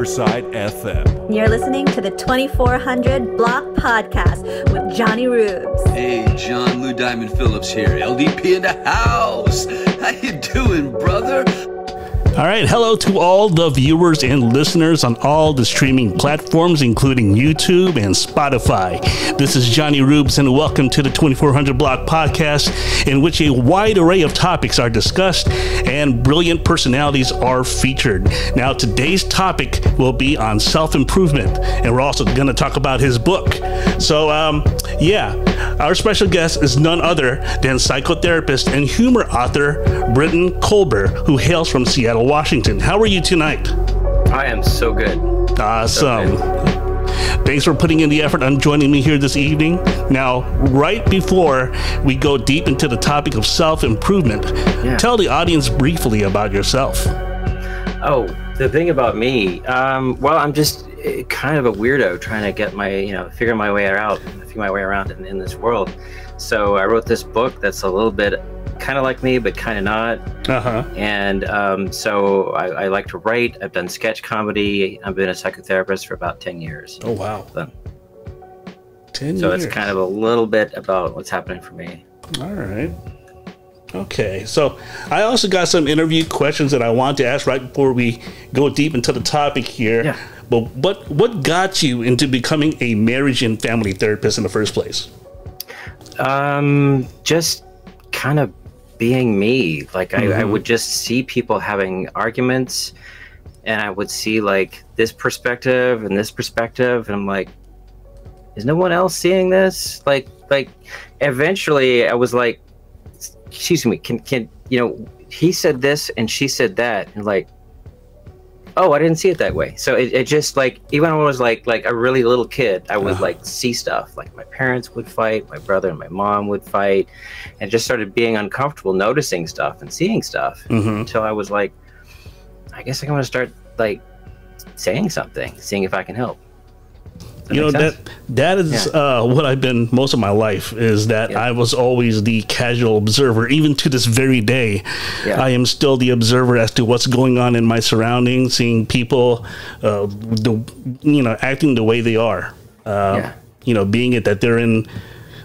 Riverside FM. You're listening to the 2400 Block Podcast with Johnny Rubes. Hey, John Lou Diamond Phillips here. LDP in the house. How you doing, brother? All right, hello to all the viewers and listeners on all the streaming platforms, including YouTube and Spotify. This is Johnny Rubes, and welcome to the 2400 Block Podcast, in which a wide array of topics are discussed and brilliant personalities are featured. Now, today's topic will be on self-improvement, and we're also going to talk about his book. So, our special guest is none other than psychotherapist and humor author Briton Kolber, who hails from Seattle, Washington. How are you tonight? I am so good. Awesome. Thanks for putting in the effort on joining me here this evening. Now, right before we go deep into the topic of self-improvement, tell the audience briefly about yourself. Oh, the thing about me, well, I'm just kind of a weirdo trying to get my, figure my way around in this world. So I wrote this book that's a little bit kind of like me, but kind of not. And so I like to write. I've done sketch comedy. I've been a psychotherapist for about 10 years. Oh, wow. 10 years. So it's kind of a little bit about what's happening for me. All right. Okay, so I also got some interview questions that I want to ask right before we go deep into the topic here. Yeah. But what got you into becoming a marriage and family therapist in the first place? Just kind of being me. Like I would just see people having arguments, and I would see like this perspective and this perspective, and I'm like, is no one else seeing this? Like eventually I was like, excuse me, can he said this and she said that, and like, oh, I didn't see it that way. So it just like, even when I was like a really little kid, I would like see stuff. Like my parents would fight, my brother and my mom would fight, and just started being uncomfortable noticing stuff and seeing stuff until I was like, I guess I'm going to start like saying something, seeing if I can help. That is what I've been most of my life, is that I was always the casual observer. Even to this very day, I am still the observer as to what's going on in my surroundings, seeing people, acting the way they are, being it that they're in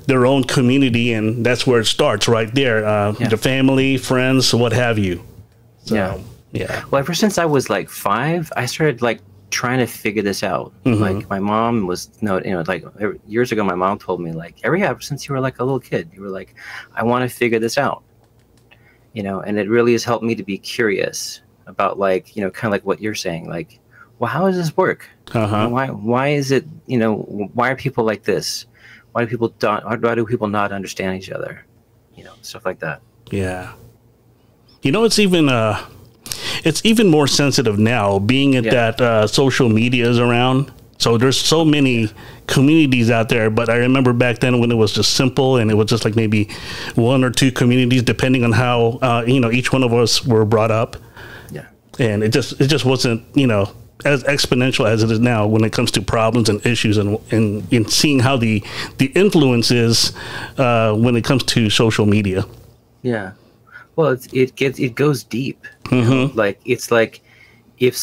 their own community, and that's where it starts right there. The family, friends, what have you. So, Well, ever since I was like 5, I started like trying to figure this out. Like my mom was years ago, my mom told me, like, ever since you were like a little kid, you were like, I want to figure this out, and it really has helped me to be curious about, like, kind of like what you're saying, like, well, how does this work? Why is it, why are people like this? Why do people not understand each other? Stuff like that. It's even more sensitive now, being that social media is around. So there's so many communities out there. But I remember back then when it was just simple, and it was just like maybe 1 or 2 communities, depending on how each one of us were brought up. And it just wasn't as exponential as it is now when it comes to problems and issues, and seeing how the influence is when it comes to social media. Well, it goes deep. Like it's like if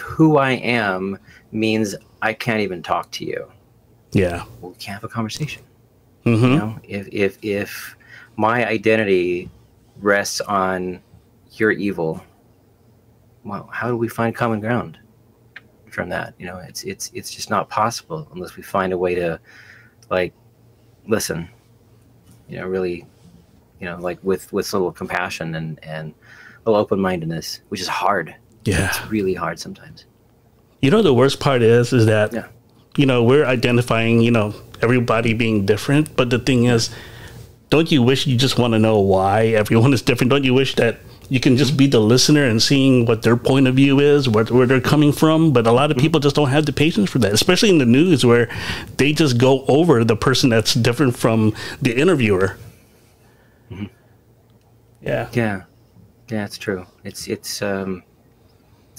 who I am means I can't even talk to you. Well, we can't have a conversation. If my identity rests on you're evil, well, how do we find common ground from that? It's just not possible unless we find a way to like listen. Really. Like with a little compassion and a little open-mindedness, which is hard. It's really hard sometimes. The worst part is that, we're identifying, everybody being different. But the thing is, don't you wish you just want to know why everyone is different? Don't you wish that you can just be the listener and seeing what their point of view is, where they're coming from? But a lot of people just don't have the patience for that, especially in the news, where they just go over the person that's different from the interviewer. Yeah, it's true. It's kind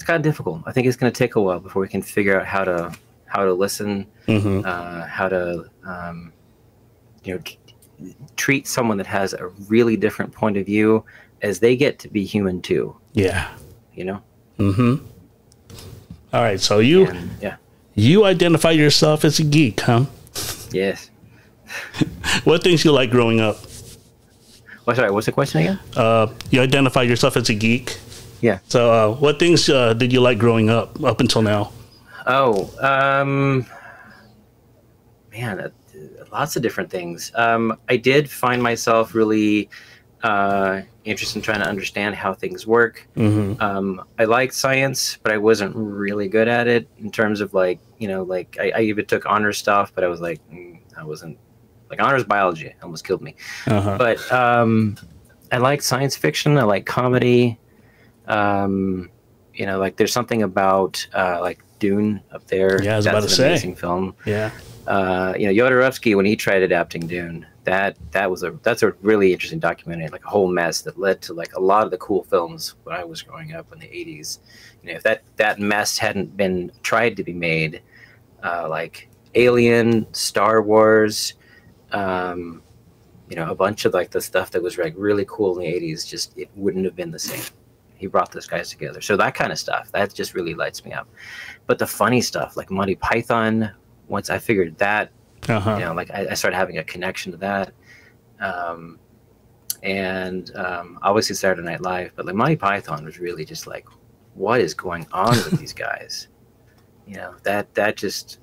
of difficult. I think it's going to take a while before we can figure out how to listen, how to treat someone that has a really different point of view as they get to be human too. All right, so yeah. You identify yourself as a geek, huh? Yes. What things you like growing up? Sorry, what's the question again? You identify yourself as a geek. Yeah. So, what things did you like growing up until now? Oh, man, lots of different things. I did find myself really interested in trying to understand how things work. I liked science, but I wasn't really good at it in terms of like, I even took honors stuff, but I was like, I wasn't like honors biology almost killed me. But I like science fiction. I like comedy. Like there's something about like Dune up there. Yeah, I was about to say. Amazing film. Yeah. Jodorowsky, when he tried adapting Dune, that's a really interesting documentary, like a whole mess that led to like a lot of the cool films when I was growing up in the 80s. If that mess hadn't been tried to be made, like Alien, Star Wars, a bunch of like the stuff that was like really cool in the 80s, just it wouldn't have been the same. He brought those guys together. So that kind of stuff, that just really lights me up. But the funny stuff, like Monty Python, once I figured that, like I started having a connection to that. Obviously Saturday Night Live, but like Monty Python was really just like, what is going on with these guys? That just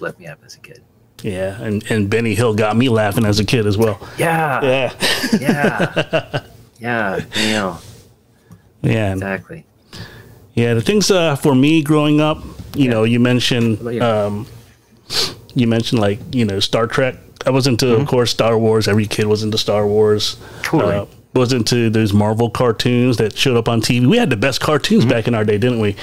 lit me up as a kid. Yeah, and Benny Hill got me laughing as a kid as well. Yeah. Yeah, exactly. Yeah, the things for me growing up, you mentioned like Star Trek. I was into, of course, Star Wars. Every kid was into Star Wars. Totally. Was into those Marvel cartoons that showed up on TV. We had the best cartoons back in our day, didn't we?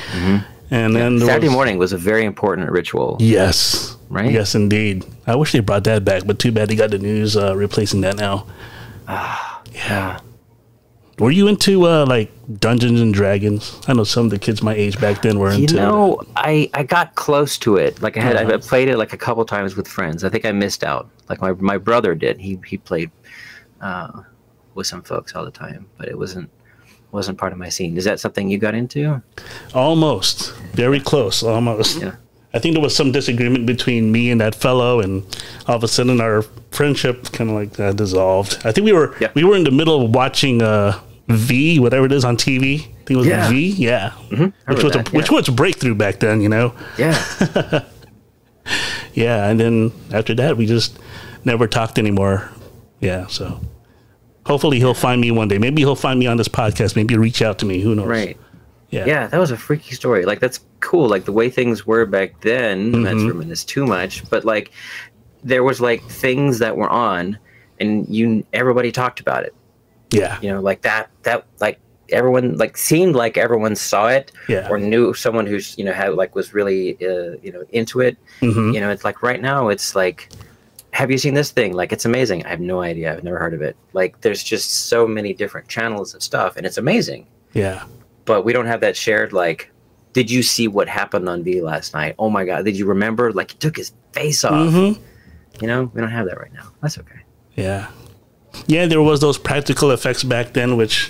And then Saturday morning was a very important ritual. Yes. Right? Yes, indeed. I wish they brought that back, but too bad they got the news replacing that now. Yeah. Were you into like Dungeons and Dragons? I know some of the kids my age back then were into it. I got close to it. Like I played it like a couple times with friends. I think I missed out. Like my brother did. He played with some folks all the time, but it wasn't part of my scene. Is that something you got into? Almost. Very close. Almost. Yeah. I think there was some disagreement between me and that fellow, and all of a sudden our friendship kind of like dissolved. I think we were in the middle of watching V, whatever it is on TV. I think it was V. Yeah. Which was a breakthrough back then, Yeah. Yeah, and then after that we just never talked anymore. Yeah, so hopefully he'll find me one day. Maybe he'll find me on this podcast. Maybe he'll reach out to me. Who knows? Right. Yeah, that was a freaky story. Like, that's cool. Like, the way things were back then, that's reminisce too much, but, like, there was, like, things that were on, and everybody talked about it. Yeah. Like, that, like, everyone, like, seemed like everyone saw it, or knew someone who's, had, like, was really, into it. It's like, right now, it's like, have you seen this thing? Like, it's amazing. I have no idea. I've never heard of it. Like, there's just so many different channels of stuff, and it's amazing. Yeah. But we don't have that shared, like, did you see what happened on V last night? Oh my God, did you remember? Like, he took his face off. We don't have that right now. That's okay. Yeah. Yeah, there was those practical effects back then, which,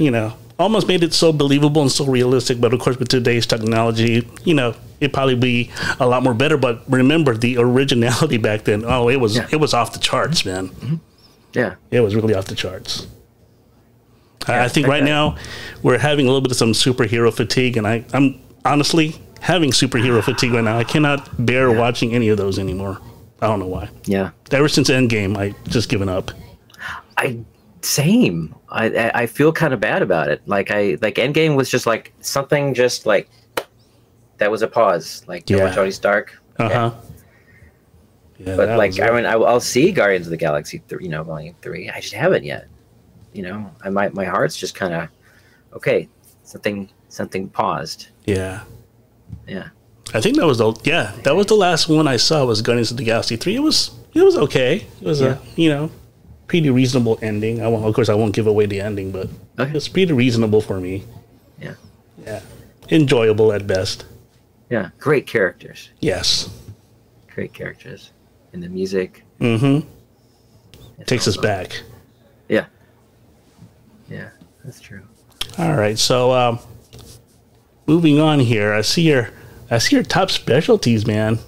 almost made it so believable and so realistic. But of course, with today's technology, it'd probably be a lot more better. But remember, the originality back then, it was off the charts, man. Yeah. It was really off the charts. I think right now we're having a little bit of some superhero fatigue, and I'm honestly having superhero fatigue right now. I cannot bear watching any of those anymore. I don't know why. Yeah. Ever since Endgame, I just given up. Same. I feel kind of bad about it. Like Endgame was just like something just like that was a pause. Like Tony Stark. Okay. Yeah, but like I'll see Guardians of the Galaxy, Volume 3. I just haven't yet. My heart's just kind of okay. Something paused. Yeah. I think that was the last one I saw was Guardians of the Galaxy 3. It was okay. It was a pretty reasonable ending. Of course I won't give away the ending, but it's pretty reasonable for me. Yeah. Enjoyable at best. Yeah. Great characters. Yes. Great characters. And the music. Takes us back. Yeah. Yeah, that's true. All right, so moving on here, I see I see your top specialties, man.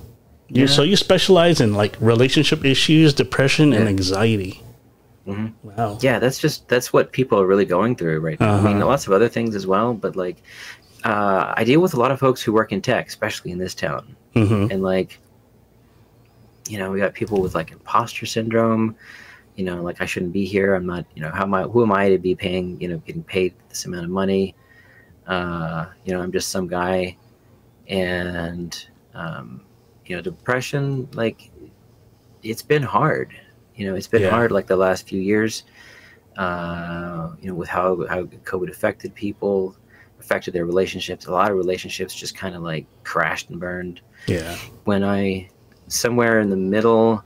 So you specialize in like relationship issues, depression, and anxiety. Wow. Yeah, that's what people are really going through right now. I mean, lots of other things as well, but like, I deal with a lot of folks who work in tech, especially in this town, and like, we got people with like imposter syndrome. Like I shouldn't be here. I'm not. Who am I to be paying? Getting paid this amount of money. I'm just some guy, and depression. Like, it's been hard. It's been hard like the last few years. With how COVID affected people, affected their relationships. A lot of relationships just kind of like crashed and burned. Yeah. When somewhere in the middle,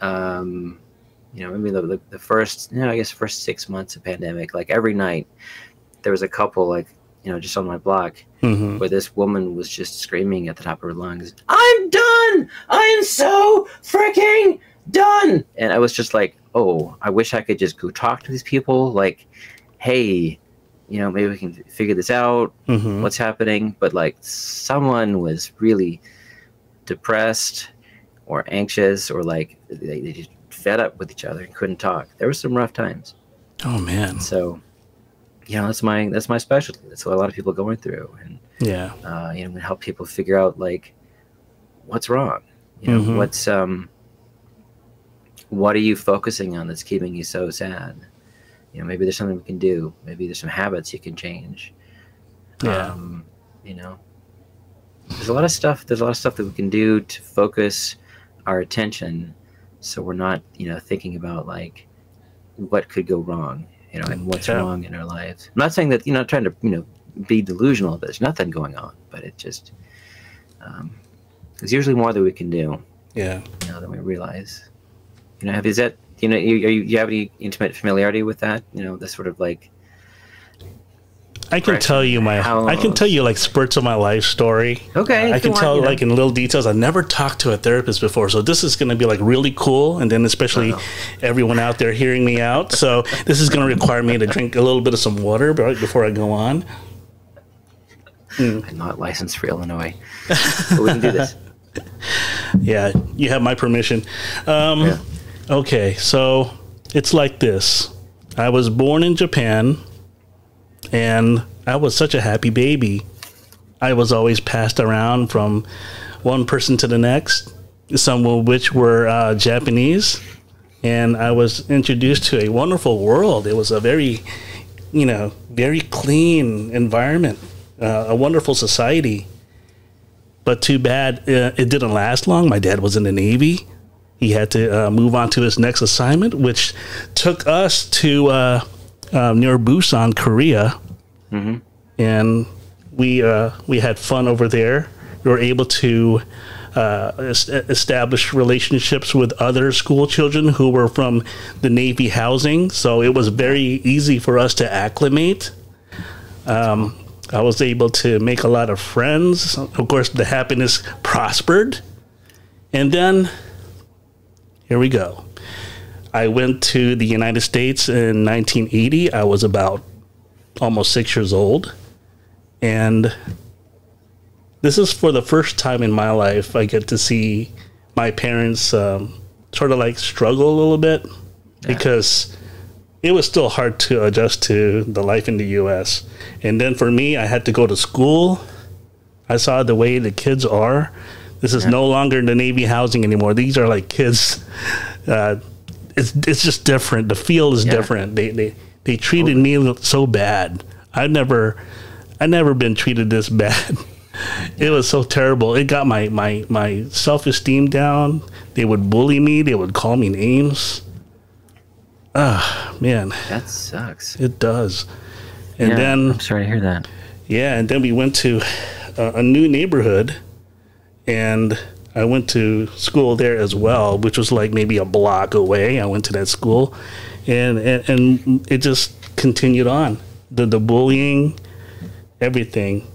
maybe the first 6 months of pandemic, like every night there was a couple like, just on my block where this woman was just screaming at the top of her lungs, "I'm done! I am so freaking done!" And I was just like, oh, I wish I could just go talk to these people. Like, hey, maybe we can figure this out. What's happening? But like, someone was really depressed or anxious, or like they just fed up with each other and couldn't talk. There were some rough times. Oh man. So, that's my specialty. That's what a lot of people are going through, and we help people figure out like what's wrong. What are you focusing on that's keeping you so sad? Maybe there's something we can do. Maybe there's some habits you can change. There's a lot of stuff. There's a lot of stuff that we can do to focus our attention, so we're not, thinking about like what could go wrong, and what's wrong in our lives. I'm not saying that, trying to, be delusional. There's nothing going on, but it just, there's usually more that we can do. Yeah. Than we realize. Is that, you have any intimate familiarity with that? This sort of like. I can tell you like spurts of my life story. Okay. I can tell like in little details. I've never talked to a therapist before, so this is going to be like really cool. And then especially everyone out there hearing me out. So this is going to require me to drink a little bit of some water right before I go on. I'm not licensed for Illinois, but we can do this. Yeah, you have my permission. Okay, so it's like this. I was born in Japan, and I was such a happy baby. I was always passed around from one person to the next, some of which were Japanese, and I was introduced to a wonderful world. It was a very, very clean environment, a wonderful society. But too bad it didn't last long. My dad was in the Navy. He had to move on to his next assignment, which took us to near Busan, Korea. And we had fun over there. We were able to establish relationships with other school children who were from the Navy housing. So it was very easy for us to acclimate. I was able to make a lot of friends. Of course, the happiness prospered. And then, here we go. I went to the United States in 1980. I was about almost 6 years old. And this is for the first time in my life I get to see my parents sort of like struggle a little bit, because it was still hard to adjust to the life in the U.S. And then for me, I had to go to school. I saw the way the kids are. This is no longer the Navy housing anymore. These are like kids. It's just different. The feel is different. They treated me so bad. I'd never been treated this bad. It was so terrible. It got my self-esteem down. They would bully me. They would call me names. Ah, man. That sucks. It does. And then I'm sorry to hear that. Yeah, and then we went to a new neighborhood, and I went to school there as well, which was like maybe a block away. I went to that school, and it just continued on. The bullying, everything.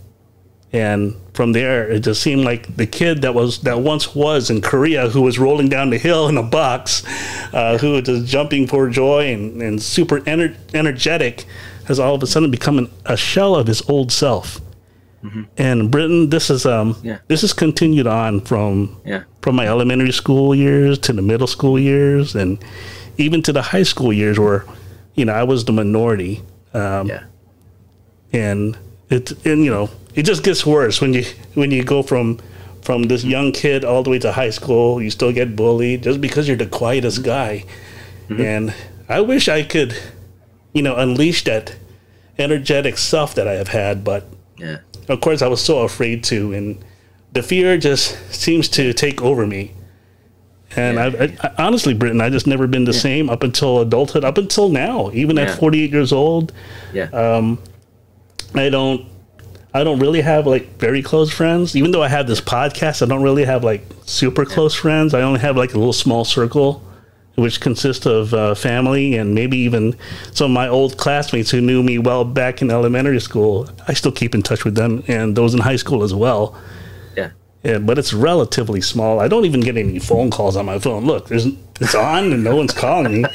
And from there, it just seemed like the kid that once was in Korea, who was rolling down the hill in a box, who was just jumping for joy and super energetic, has all of a sudden become a shell of his old self. And Britain, this is continued on from my elementary school years to the middle school years and even to the high school years where, I was the minority. And it just gets worse when you go from this young kid all the way to high school. You still get bullied just because you're the quietest guy. And I wish I could, unleash that energetic self that I have had, but of course I was so afraid to, and the fear just seems to take over me. And I honestly, Britain, I just never been the same up until adulthood, up until now, even at 48 years old. I don't really have like very close friends. Even though I have this podcast, I don't really have like super close friends. I only have like a little small circle, which consists of family and maybe even some of my old classmates who knew me well back in elementary school. I still keep in touch with them, and those in high school as well. Yeah, but it's relatively small. I don't even get any phone calls on my phone. Look, it's on and no one's calling me.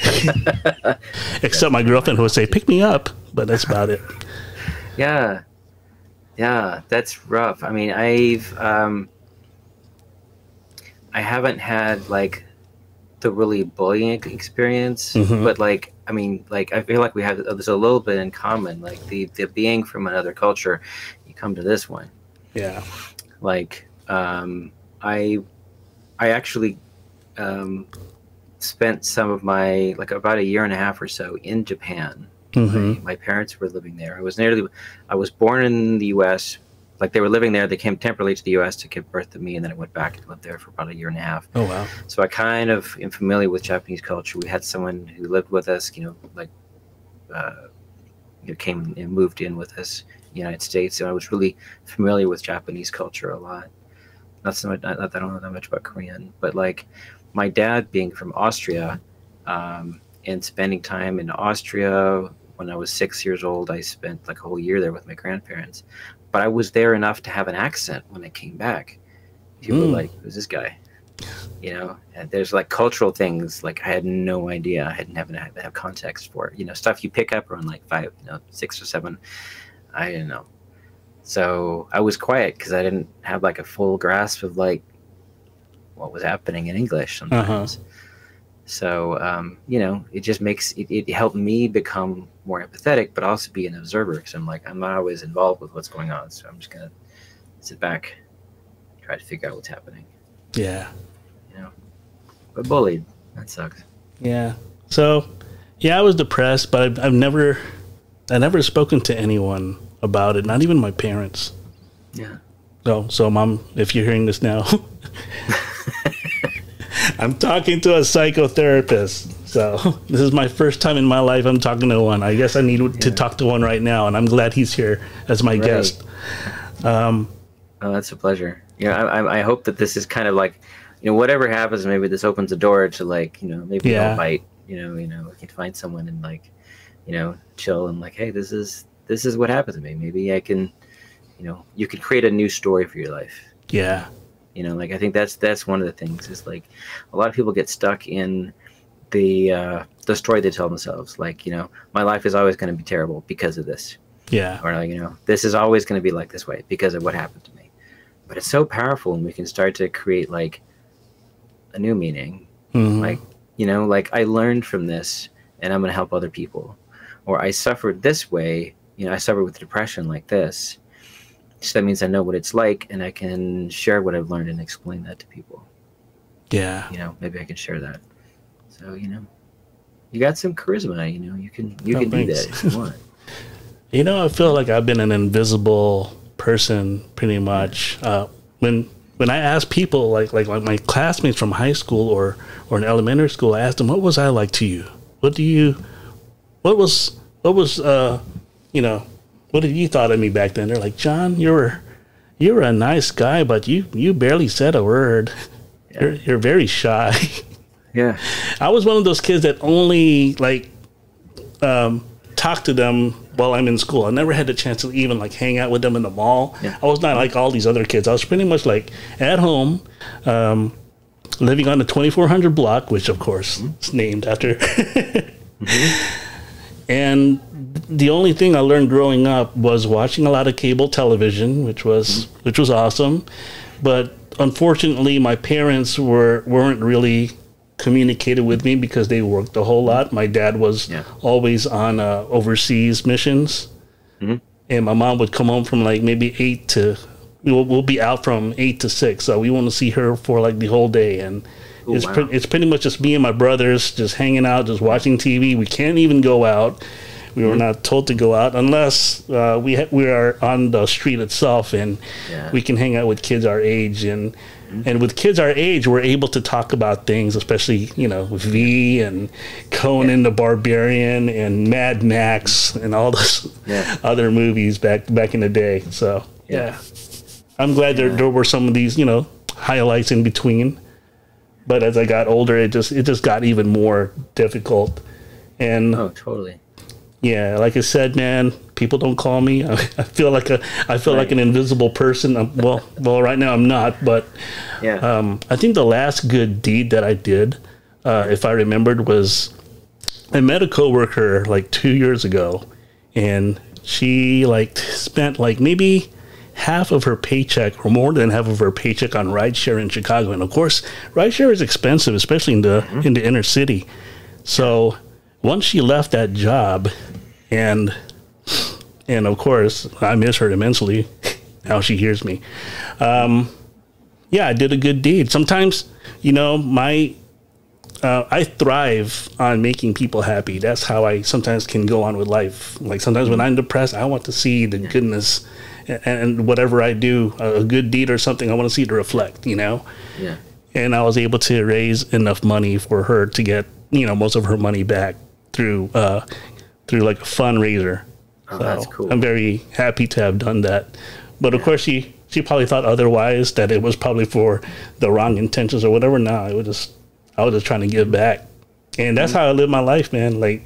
Except my girlfriend who would say, pick me up. But that's about it. Yeah, that's rough. I mean, I haven't had like the really bullying experience, but like, I mean, like I feel like we have there's a little bit in common. Like the being from another culture, you come to this one. Yeah. Like I actually spent some of my like about a year and a half or so in Japan. My parents were living there. I was born in the U.S. Like they were living there. They came temporarily to the U.S. to give birth to me, and then I went back and lived there for about a year and a half. Oh wow! So I kind of am familiar with Japanese culture. We had someone who lived with us, came and moved in with us in the United States. So I was really familiar with Japanese culture a lot. Not so much. Not that I don't know that much about Korean, but like my dad being from Austria, and spending time in Austria. When I was 6 years old, I spent like a whole year there with my grandparents. But I was there enough to have an accent when I came back. People were like, who's this guy? And there's like cultural things like I had no idea. I hadn't have context for it. Stuff you pick up around like 6 or 7. I didn't know. So I was quiet because I didn't have like a full grasp of like what was happening in English sometimes. So, it just it helped me become more empathetic, but also be an observer because I'm not always involved with what's going on. So I'm just going to sit back, try to figure out what's happening. Yeah. But bullied, that sucks. Yeah. So, I was depressed, but I've never spoken to anyone about it, not even my parents. Yeah. So Mom, if you're hearing this now, I'm talking to a psychotherapist. So this is my first time in my life I'm talking to one. I guess I need to talk to one right now, and I'm glad he's here as my guest. Oh, that's a pleasure. I hope that this is kind of like, whatever happens, maybe this opens a door to like, maybe I'll bite, we can find someone and like, chill and like, hey, this is what happened to me. Maybe I can, you can create a new story for your life. Yeah. I think that's one of the things is like a lot of people get stuck in the story they tell themselves. Like, my life is always going to be terrible because of this. Yeah. Or like, this is always going to be like this way because of what happened to me. But it's so powerful when we can start to create like a new meaning. Like, like I learned from this and I'm going to help other people. Or I suffered this way, I suffered with depression like this. So that means I know what it's like, and I can share what I've learned and explain that to people. Yeah. Maybe I can share that. So, you got some charisma, you can do that if you want. I feel like I've been an invisible person pretty much. When I ask people, like my classmates from high school or in elementary school, I asked them, what was I like to you? What did you thought of me back then? They're like, John, you were a nice guy, but you barely said a word. Yeah. You're very shy. Yeah. I was one of those kids that only like talk to them while I'm in school. I never had the chance to even like hang out with them in the mall. Yeah. I was not like all these other kids. I was pretty much like at home, living on the 2400 block, which of course is named after. And the only thing I learned growing up was watching a lot of cable television, which was awesome. But unfortunately, my parents weren't really communicated with me because they worked a whole lot. My dad was always on overseas missions, and my mom would come home from like maybe 8 to. We'll be out from 8 to 6, so we want to see her for like the whole day, and it's pretty much just me and my brothers just hanging out, just watching TV. We can't even go out. We were not told to go out unless we are on the street itself, and we can hang out with kids our age. And with kids our age, we're able to talk about things, especially V and Conan the Barbarian and Mad Max and all those other movies back in the day. So I'm glad there were some of these highlights in between. But as I got older, it just got even more difficult. And totally. Yeah, like I said, man, people don't call me. I feel like like an invisible person. Well, right now I'm not, but I think the last good deed that I did, if I remembered, was I met a coworker like 2 years ago, and she like spent like maybe half of her paycheck or more than half of her paycheck on rideshare in Chicago. And of course, rideshare is expensive, especially in the inner city. So once she left that job, and of course I miss her immensely how she hears me. I did a good deed. Sometimes, I thrive on making people happy. That's how I sometimes can go on with life. Like sometimes when I'm depressed, I want to see the goodness, and whatever I do, a good deed or something, I want to see it reflect, Yeah. And I was able to raise enough money for her to get, most of her money back through like a fundraiser. Oh, so that's cool. I'm very happy to have done that. But of course, she probably thought otherwise, that it was probably for the wrong intentions or whatever. No, I was just trying to give back, and that's how I live my life, man. Like,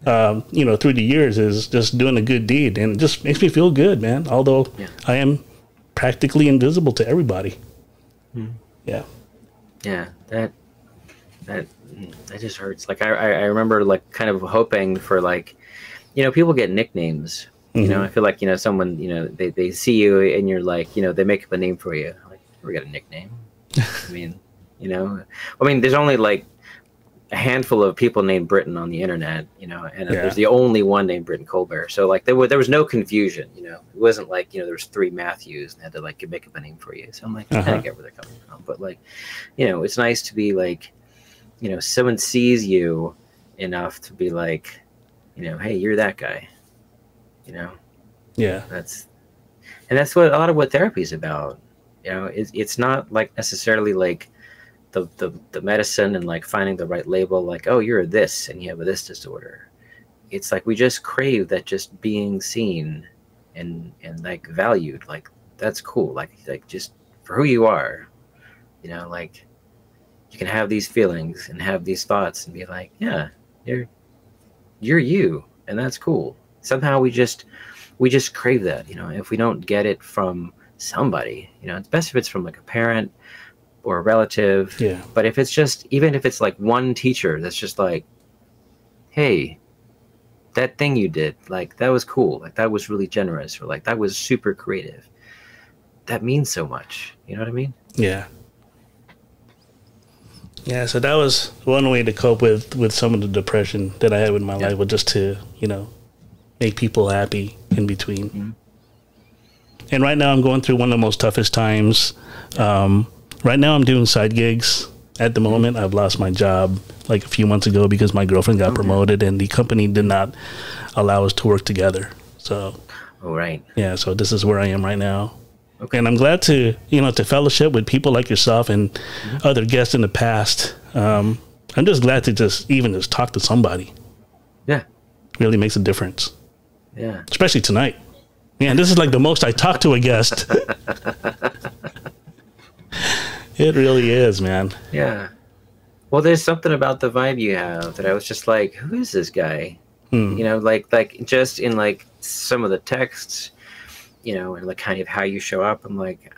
through the years is just doing a good deed, and it just makes me feel good, man. Although I am practically invisible to everybody. Yeah. Yeah, that just hurts. Like I remember like kind of hoping for like, people get nicknames. I feel like someone they see you and you're like they make up a name for you. Like, we got a nickname. I mean, there's only like a handful of people named Briton on the internet, and there's the only one named Briton Kolber. So like there was no confusion. It wasn't like there was 3 Matthews and they had to like make up a name for you. So I'm like, I kind of get where they're coming from, but like, it's nice to be like, someone sees you enough to be like, hey, you're that guy. That's what a lot of what therapy is about. It's not like necessarily like the medicine and like finding the right label, like, oh, you're this and you have this disorder. It's like we just crave that, just being seen and like valued. Like, that's cool. Like just for who you are, like you can have these feelings and have these thoughts and be like, yeah, you're you, and that's cool. Somehow we just crave that, if we don't get it from somebody, it's best if it's from like a parent or a relative. Yeah. But if it's just, even if it's like one teacher that's just like, hey, that thing you did, like, that was cool. Like, that was really generous, or like, that was super creative. That means so much. You know what I mean? Yeah. Yeah, so that was one way to cope with some of the depression that I had with my life, was just to, make people happy in between. And right now I'm going through one of the most toughest times. Right now I'm doing side gigs. At the moment, I've lost my job like a few months ago because my girlfriend got promoted and the company did not allow us to work together. So, yeah, so this is where I am right now. Okay. And I'm glad to, to fellowship with people like yourself and other guests in the past. I'm just glad to just talk to somebody. Yeah. Really makes a difference. Yeah. Especially tonight. Man, this is like the most I talk to a guest. It really is, man. Yeah. Well, there's something about the vibe you have that I was just like, who is this guy? Like just in like some of the texts, and like kind of how you show up. I'm like,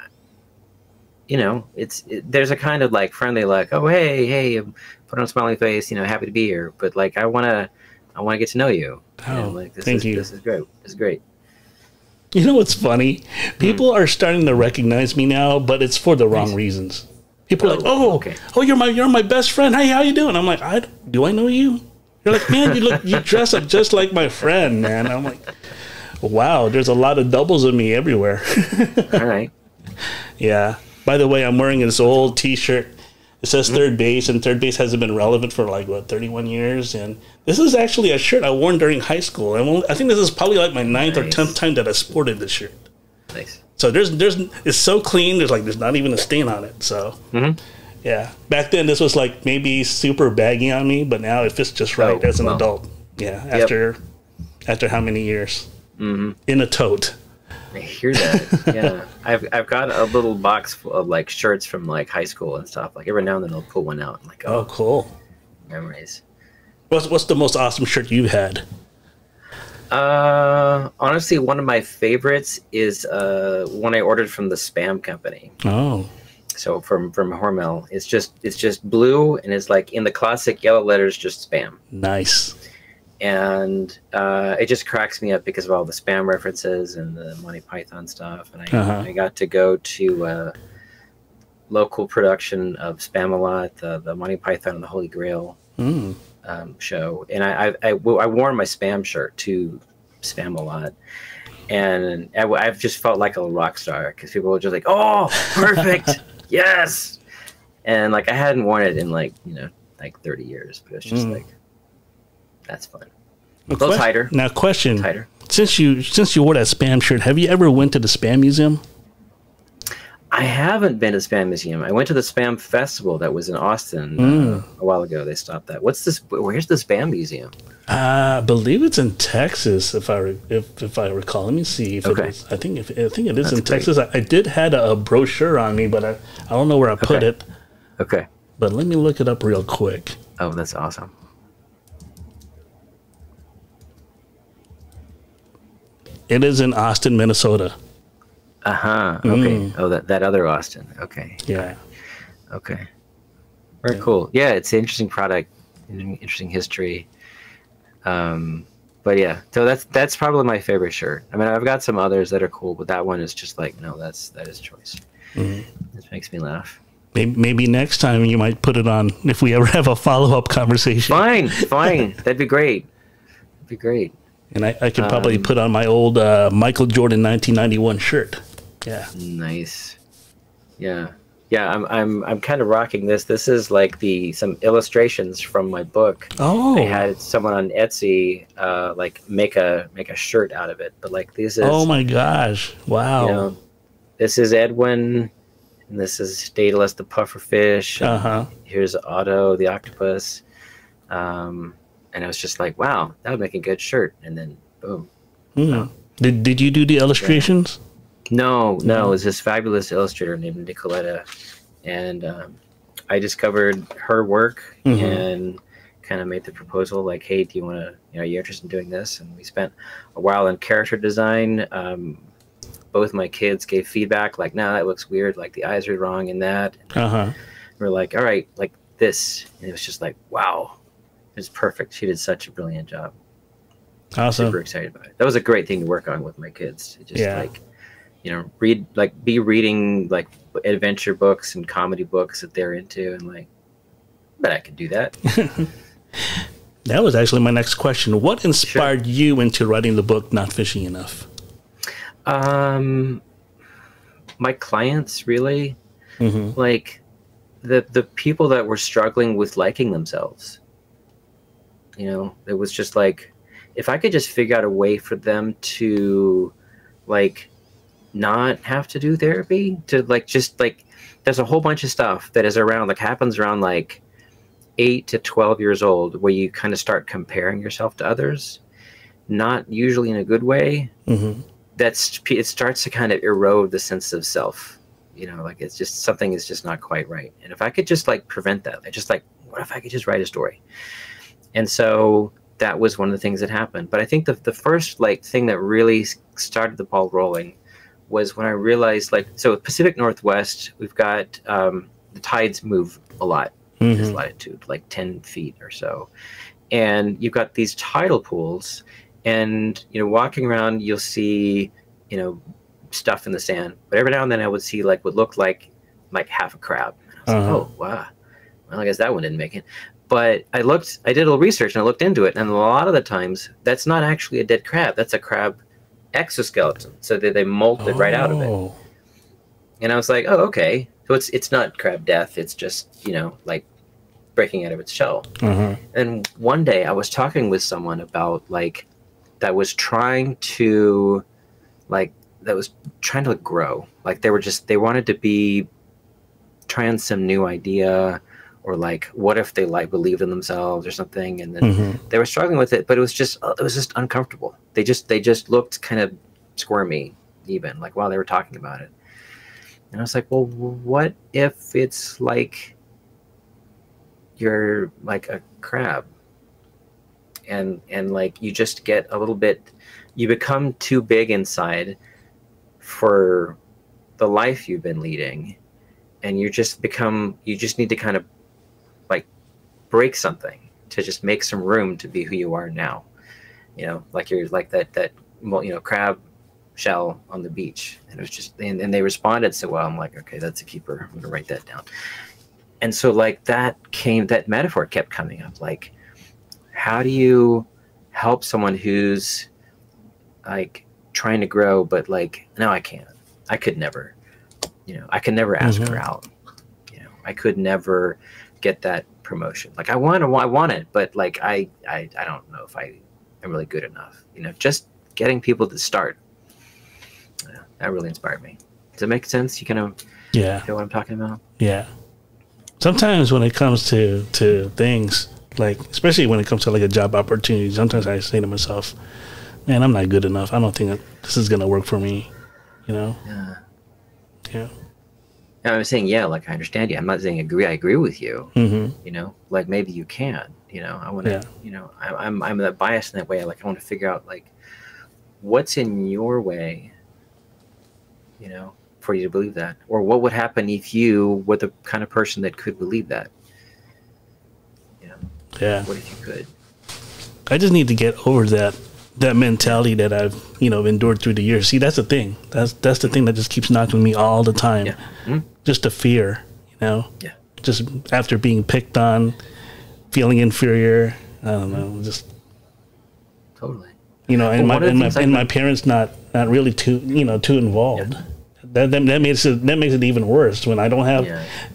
there's a kind of like friendly, like, oh, hey, put on a smiley face, happy to be here. But like, I want to I want to get to know you. Oh, like, thank you. This is great. This is great. You know what's funny? People are starting to recognize me now, but it's for the wrong reasons. People are like, oh, you're my best friend. Hey, how you doing? I'm like, do I know you? You're like, man, you dress up just like my friend, man. I'm like, wow, there's a lot of doubles of me everywhere. All right. Yeah. By the way, I'm wearing this old T-shirt. It says third base, and third base hasn't been relevant for 31 years. And this is actually a shirt I wore during high school. I think this is probably like my 9th or 10th time that I sported this shirt. Nice. So it's so clean. There's not even a stain on it. So yeah, back then this was like maybe super baggy on me, but now it fits just right as an adult. Yeah, after how many years in a tote. I hear that. Yeah, I've got a little box full of like shirts from like high school and stuff. Like every now and then I'll pull one out. I'm like, oh, cool. Memories. What's the most awesome shirt you've had? Honestly, one of my favorites is one I ordered from the Spam company. Oh. So from Hormel, it's just blue and it's like in the classic yellow letters, just Spam. Nice. And it just cracks me up because of all the Spam references and the Monty Python stuff. And I got to go to a local production of Spam-A-Lot, the Monty Python and the Holy Grail show. And I wore my Spam shirt to Spam-A-Lot. And I've just felt like a rock star because people were just like, oh, perfect. Yes. And like I hadn't worn it in like 30 years, but it's just like, that's fun. A little tighter. Now, question. Tighter. Since you wore that Spam shirt, have you ever went to the Spam Museum? I haven't been to the Spam Museum. I went to the Spam Festival that was in Austin a while ago. They stopped that. What's this? Where's the Spam Museum? I believe it's in Texas, if I recall. Let me see. If it is. I think it is in Texas. I did had a brochure on me, but I don't know where I put it. Okay. But let me look it up real quick. Oh, that's awesome. It is in Austin, Minnesota. Okay. Oh, that other Austin. Okay. Yeah. Okay. Very cool. Yeah, it's an interesting product, interesting history. But yeah, so that's probably my favorite shirt. I mean, I've got some others that are cool, but that one is just like, no, that is choice. This makes me laugh. Maybe next time you might put it on if we ever have a follow-up conversation. Fine. That'd be great. And I could probably put on my old Michael Jordan 1991 shirt. Yeah. Nice. Yeah. I'm kind of rocking this. This is like some illustrations from my book. Oh. I had someone on Etsy like make a shirt out of it. But like this is. Oh my gosh! Wow. This is Edwin, and this is Daedalus the pufferfish. Here's Otto the octopus. And I was just like, wow, that would make a good shirt. And then, boom. Wow. Did you do the illustrations? No. It was this fabulous illustrator named Nicoletta. And I discovered her work and kind of made the proposal like, hey, do you want to, are you interested in doing this? And we spent a while in character design. Both my kids gave feedback like, no, that looks weird. Like the eyes are wrong in that. We're like, all right, like this. And it was just like, wow. It was perfect. She did such a brilliant job. Awesome. Super excited about it. That was a great thing to work on with my kids. Just be reading like adventure books and comedy books that they're into, and like, but I could do that. That was actually my next question. What inspired you into writing the book Not Fishing Enough? My clients, really. Like the people that were struggling with liking themselves. It was just like, if I could just figure out a way for them to like not have to do therapy, to like just like, there's a whole bunch of stuff that is around, like happens around like 8 to 12 years old, where you kind of start comparing yourself to others, not usually in a good way. It starts to kind of erode the sense of self. Like it's just, something is just not quite right. And if I could just like prevent that, what if I could just write a story? And so that was one of the things that happened. But I think the first like thing that really started the ball rolling was when I realized, like, so Pacific Northwest, we've got the tides move a lot in this latitude, like 10 feet or so. and you've got these tidal pools, and walking around you'll see stuff in the sand, but every now and then I would see like what looked like half a crab. And I was like, oh wow, well, I guess that one didn't make it. But I did a little research and I looked into it, and a lot of the times that's not actually a dead crab, that's a crab exoskeleton, so they molted right out of it. And I was like, oh, okay, so it's not crab death, it's just like breaking out of its shell. And one day I was talking with someone about that was trying to grow, like they wanted to be trying some new idea, or like what if they believed in themselves or something, and then they were struggling with it, but it was just uncomfortable. They just looked kind of squirmy, even like while they were talking about it. And I was like, well, what if it's like you're like a crab, and like you just get a little bit, you become too big inside for the life you've been leading, and you just need to kind of like break something to just make some room to be who you are now. Like you're like that crab shell on the beach. And it was just, and they responded so well. I'm like, okay, that's a keeper. I'm gonna write that down. And so like that metaphor kept coming up. Like, how do you help someone who's like trying to grow, but like, no, I can't. I could never, I could never ask her out. I could never get that promotion. Like I want it, but like I don't know if I am really good enough. Just getting people to start. That really inspired me. Does it make sense? You kind of feel what I'm talking about? Yeah. Sometimes when it comes to things, like especially when it comes to like a job opportunity, sometimes I say to myself, man, I'm not good enough. I don't think this is gonna work for me. Yeah. I'm saying, like I understand you. I'm not saying I agree with you. Like maybe you can. I want to. I'm that biased in that way. Like I want to figure out like what's in your way. For you to believe that, or what would happen if you were the kind of person that could believe that. What if you could? I just need to get over that mentality that I've endured through the years. See, that's the thing. That's the thing that just keeps knocking me all the time. Just the fear, just after being picked on, feeling inferior. I don't know, just totally. And my parents not really too involved. That makes it even worse when I don't have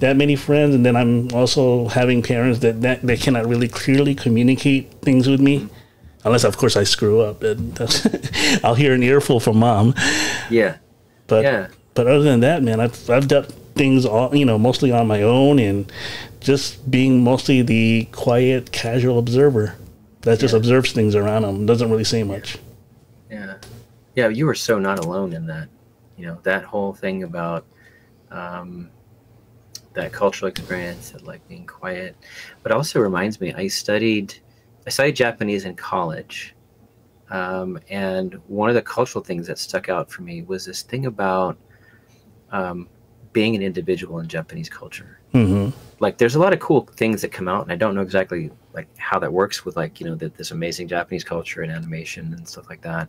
that many friends, and then I'm also having parents that cannot really clearly communicate things with me, unless of course I screw up, and I'll hear an earful from mom. But other than that, man, I've done things all mostly on my own, and just being mostly the quiet, casual observer that just observes things around them, doesn't really say much. Yeah, you were so not alone in that. That whole thing about that cultural experience of like being quiet. But also reminds me, I studied Japanese in college. And one of the cultural things that stuck out for me was this thing about being an individual in Japanese culture. Like there's a lot of cool things that come out, and I don't know exactly like how that works with like, this amazing Japanese culture and animation and stuff like that.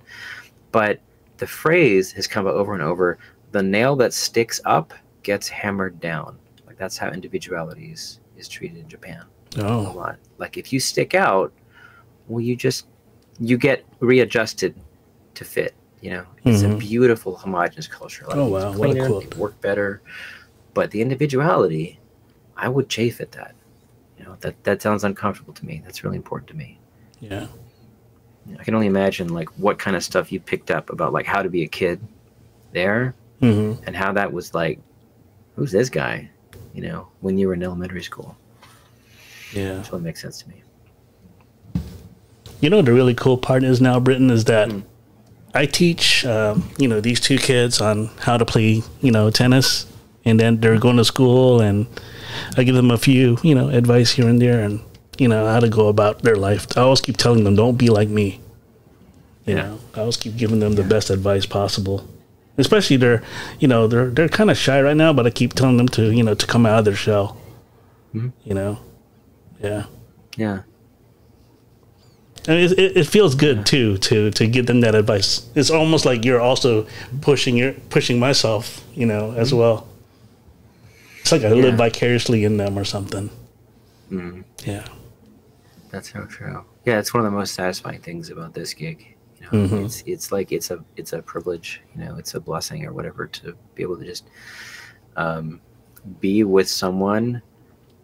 But the phrase has come over and over: the nail that sticks up gets hammered down. Like that's how individuality is treated in Japan. A lot. Like if you stick out, well, you get readjusted to fit. It's a beautiful homogenous culture. Like wow, cleaner, what a they work better. But the individuality, I would chafe at that. That sounds uncomfortable to me. That's really important to me. Yeah. I can only imagine like what kind of stuff you picked up about like how to be a kid there, and how that was like, who's this guy? When you were in elementary school. Yeah, that's what makes sense to me. The really cool part is now, Briton, is that I teach these two kids on how to play tennis, and then they're going to school, and I give them a few advice here and there, and how to go about their life. I always keep telling them, don't be like me. I always keep giving them the best advice possible. Especially they're kind of shy right now, but I keep telling them to come out of their shell. Yeah. I mean, it feels good too to give them that advice. It's almost like you're also pushing myself, as well. It's like I live vicariously in them or something. Mm. Yeah, that's so true. Yeah, it's one of the most satisfying things about this gig. It's like it's a privilege. It's a blessing or whatever to be able to just be with someone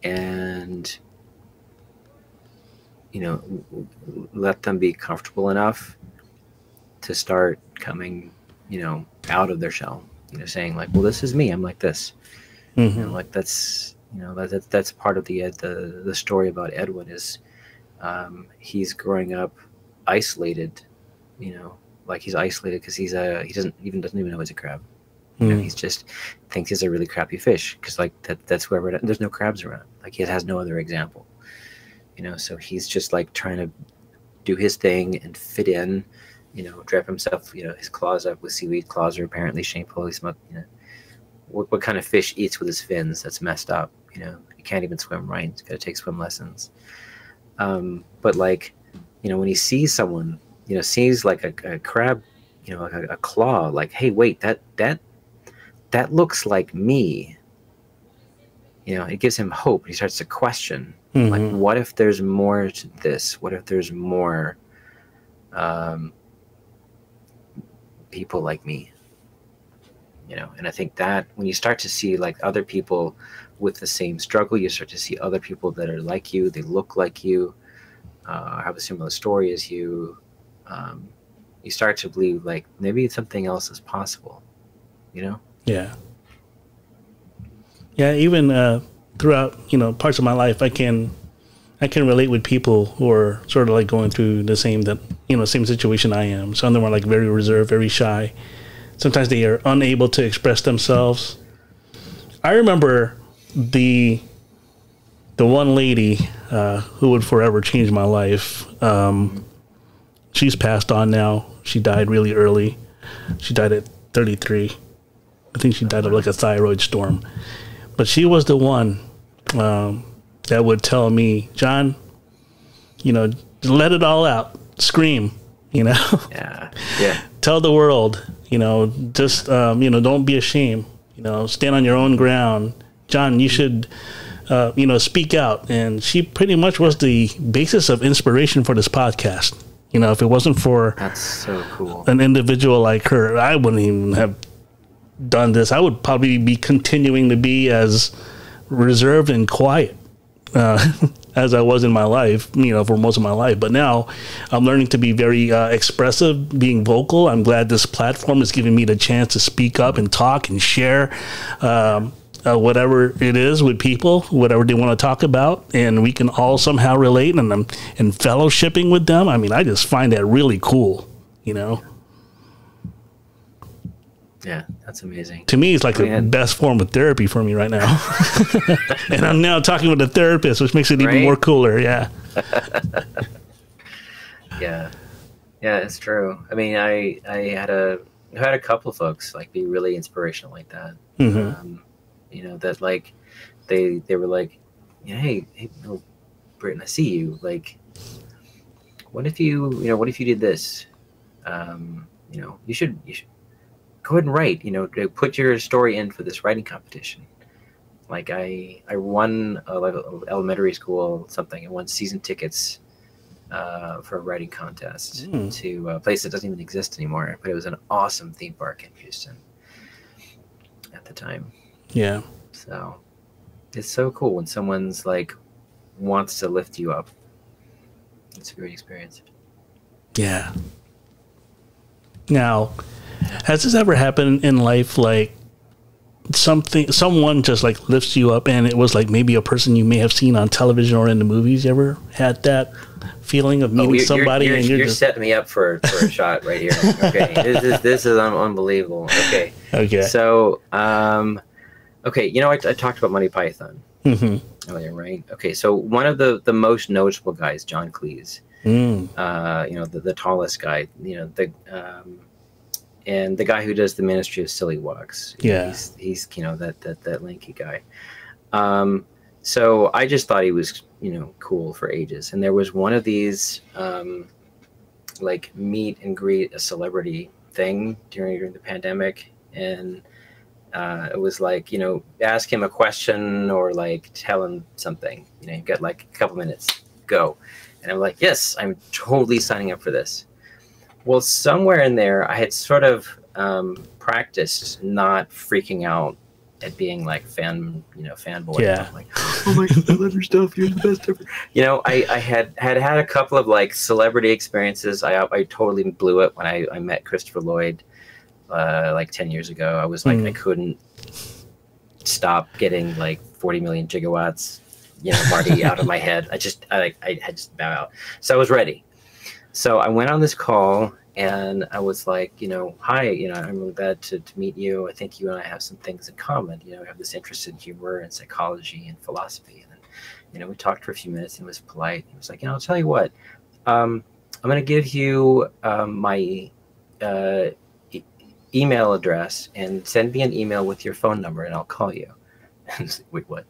and let them be comfortable enough to start coming out of their shell, saying like, well, this is me, I'm like this. Like that's that's part of the story about Edwin is he's growing up isolated, like he's isolated because he doesn't even know he's a crab. He's just thinks he's a really crappy fish because like that's whoever, there's no crabs around, like he has no other example. So he's just like trying to do his thing and fit in, drape himself, his claws up with seaweed. Claws are apparently shameful. He's not, what kind of fish eats with his fins? That's messed up. He can't even swim right. He's got to take swim lessons. But like, when he sees someone, sees like a crab, like a claw, like, hey, wait, that looks like me. It gives him hope. He starts to question. Like, what if there's more to this? What if there's more people like me? And I think that when you start to see like other people with the same struggle, you start to see other people that are like you, they look like you, have a similar story as you. You start to believe like maybe something else is possible, Yeah. Yeah, even throughout, parts of my life, I can relate with people who are sort of like going through the same situation I am. Some of them are like very reserved, very shy. Sometimes they are unable to express themselves. I remember the one lady who would forever change my life. She's passed on now. She died really early. She died at 33. I think she died of like a thyroid storm. But she was the one that would tell me, John, let it all out. Scream, Yeah. Tell the world, just, don't be ashamed. Stand on your own ground. John, you should, speak out. And she pretty much was the basis of inspiration for this podcast. If it wasn't for that's so cool, an individual like her, I wouldn't even have done this. I would probably be continuing to be as reserved and quiet as I was in my life, for most of my life. But now I'm learning to be very expressive, being vocal. I'm glad this platform is giving me the chance to speak up and talk and share whatever it is with people, whatever they want to talk about, and we can all somehow relate and fellowshipping with them. I mean, I just find that really cool, Yeah, that's amazing. To me, it's like the best form of therapy for me right now. And I'm now talking with a therapist, which makes it even more cooler. Yeah. Yeah, it's true. I mean, I had a couple of folks like be really inspirational like that. That like they were like, hey, Briton, I see you. Like, what if you did this? You should go ahead and write, put your story in for this writing competition. Like I won like elementary school something. I won season tickets for a writing contest to a place that doesn't even exist anymore. But it was an awesome theme park in Houston at the time. Yeah. So it's so cool when someone's like wants to lift you up. It's a great experience. Yeah. Now, has this ever happened in life, like someone just like lifts you up and it was like maybe a person you may have seen on television or in the movies? You ever had that feeling of meeting somebody you're and you're just setting me up for a shot right here. Okay. This is unbelievable. Okay. So, okay. I talked about Monty Python earlier, right? Okay. So one of the most noticeable guys, John Cleese, the tallest guy, and the guy who does the Ministry of Silly Walks. Yeah. He's that lanky guy. So I just thought he was cool for ages. And there was one of these like meet and greet a celebrity thing during the pandemic, and it was like, ask him a question or like tell him something. You've got like a couple minutes, go. And I'm like, yes, I'm totally signing up for this. Well, somewhere in there, I had sort of practiced not freaking out at being like fanboy. Yeah. Like, oh my God, I love your stuff. You're the best ever. I had a couple of like celebrity experiences. I totally blew it when I met Christopher Lloyd like 10 years ago. I was like, I couldn't stop getting like 40 million gigawatts, Marty out of my head. I had just bow out. So I was ready. So I went on this call and I was like, hi, I'm really glad to meet you. I think you and I have some things in common. We have this interest in humor and psychology and philosophy. And then, we talked for a few minutes and it was polite. He was like, I'll tell you what, I'm going to give you my email address and send me an email with your phone number and I'll call you. I was like, wait, what?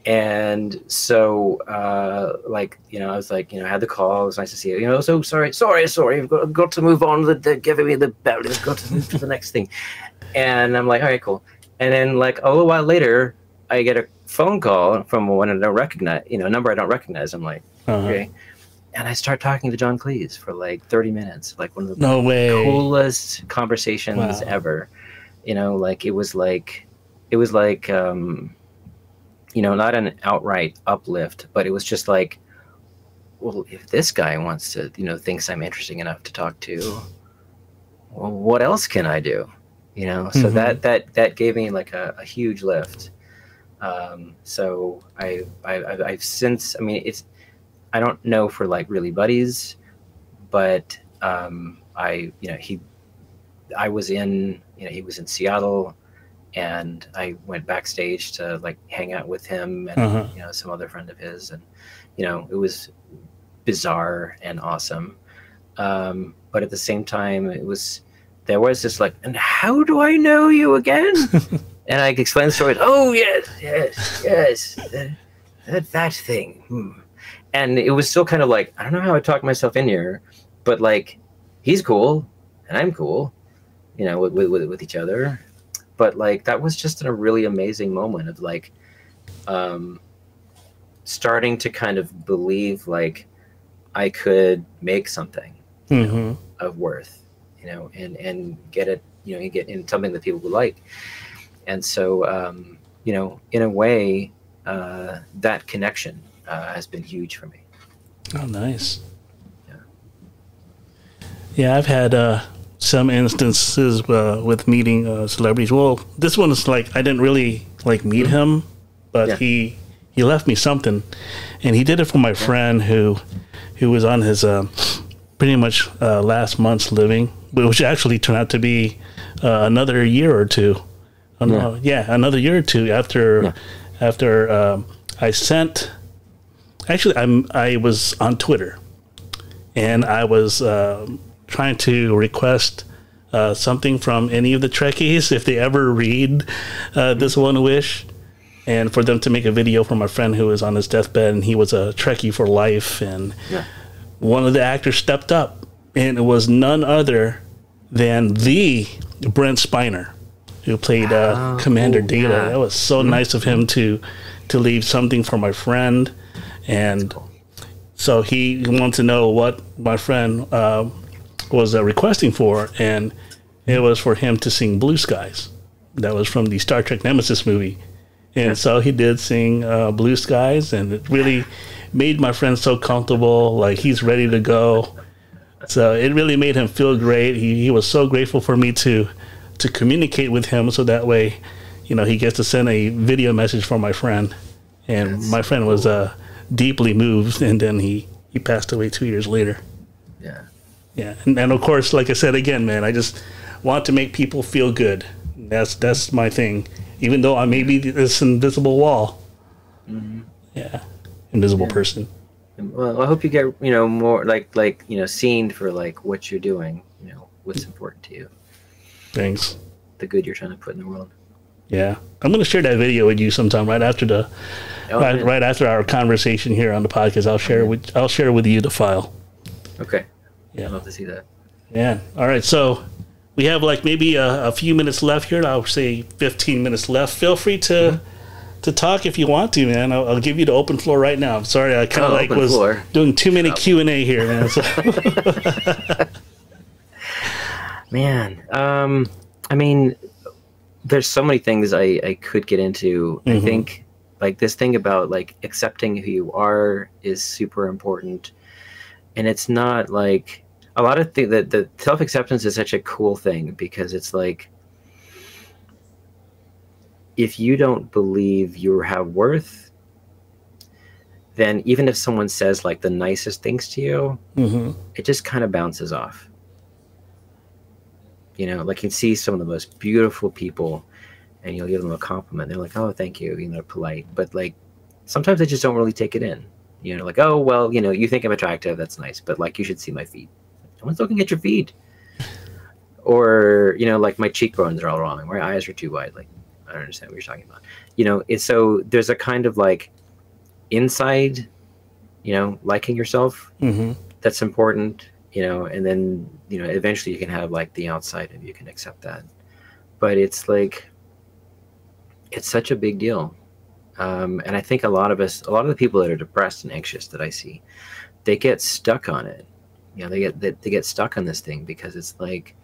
And so, I was like, I had the call. It was nice to see you. So sorry. I've got to move on. They're giving me the bell. I've got to move to the next thing. And I'm like, all right, cool. And then, like, a little while later, I get a phone call from one I don't recognize, a number I don't recognize. I'm like, okay. And I start talking to John Cleese for like 30 minutes, like one of the coolest conversations ever. Like it was like. Not an outright uplift, but it was just like, well, if this guy wants to, thinks I'm interesting enough to talk to, well, what else can I do? So that gave me like a huge lift. So I've since, I don't know for like really buddies, but he was in Seattle. And I went backstage to like hang out with him and some other friend of his, and it was bizarre and awesome. But at the same time, there was this like, and how do I know you again? And I explained the story. Oh yes, that thing. And it was still kind of like, I don't know how I talked myself in here, but like he's cool and I'm cool, with each other. But like that was just a really amazing moment of like starting to kind of believe like I could make something of worth, and get it, get in something that people would like. And so, in a way, that connection has been huge for me. Oh, nice. Yeah, I've had some instances with meeting celebrities. Well, this one is like I didn't really like meet him, but he left me something, and he did it for my friend who was on his pretty much last month's living, which actually turned out to be another year or two. Another year or two after I sent. Actually, I was on Twitter, and I was trying to request something from any of the Trekkies if they ever read This One Wish, and for them to make a video for my friend who was on his deathbed, and he was a Trekkie for life, and one of the actors stepped up, and it was none other than the Brent Spiner, who played Commander Data. That was so nice of him to leave something for my friend, and so he wanted to know what my friend was requesting for, and it was for him to sing Blue Skies. That was from the Star Trek Nemesis movie. And so he did sing Blue Skies, and it really made my friend so comfortable, like he's ready to go. So it really made him feel great. He was so grateful for me to communicate with him, so that way, he gets to send a video message for my friend. And my friend was deeply moved, and then he passed away 2 years later. Yeah, and of course, like I said again, man, I just want to make people feel good. That's my thing. Even though I may be this invisible wall, invisible person. Well, I hope you get more like seen for like what you're doing. What's important to you. Thanks. The good you're trying to put in the world. Yeah. I'm going to share that video with you sometime right after right after our conversation here on the podcast. I'll share with you the file. Okay. Yeah. I'd love to see that. Yeah. All right. So we have like maybe a few minutes left here. I'll say 15 minutes left. Feel free to talk if you want to, man. I'll give you the open floor right now. I'm sorry. I kind of was doing too many Q&A here, man. So. Man. I mean, there's so many things I could get into. I think like this thing about like accepting who you are is super important. And it's not like a lot of things that the self-acceptance is such a cool thing, because it's like, if you don't believe you have worth, then even if someone says like the nicest things to you, it just kind of bounces off. You know, like you see some of the most beautiful people and you'll give them a compliment. They're like, oh, thank you. You know, polite. But like, sometimes they just don't really take it in. You know, like, oh, well, you know, you think I'm attractive. That's nice. But like, you should see my feet. No one's looking at your feet. Or, you know, like my cheekbones are all wrong. My eyes are too wide. Like, I don't understand what you're talking about. You know, it's so there's a kind of like inside, you know, liking yourself. That's important, you know, and then, you know, eventually you can have like the outside and you can accept that. But it's like, it's such a big deal. And I think a lot of the people that are depressed and anxious that I see, they get stuck on it. You know, they get stuck on this thing because it's like,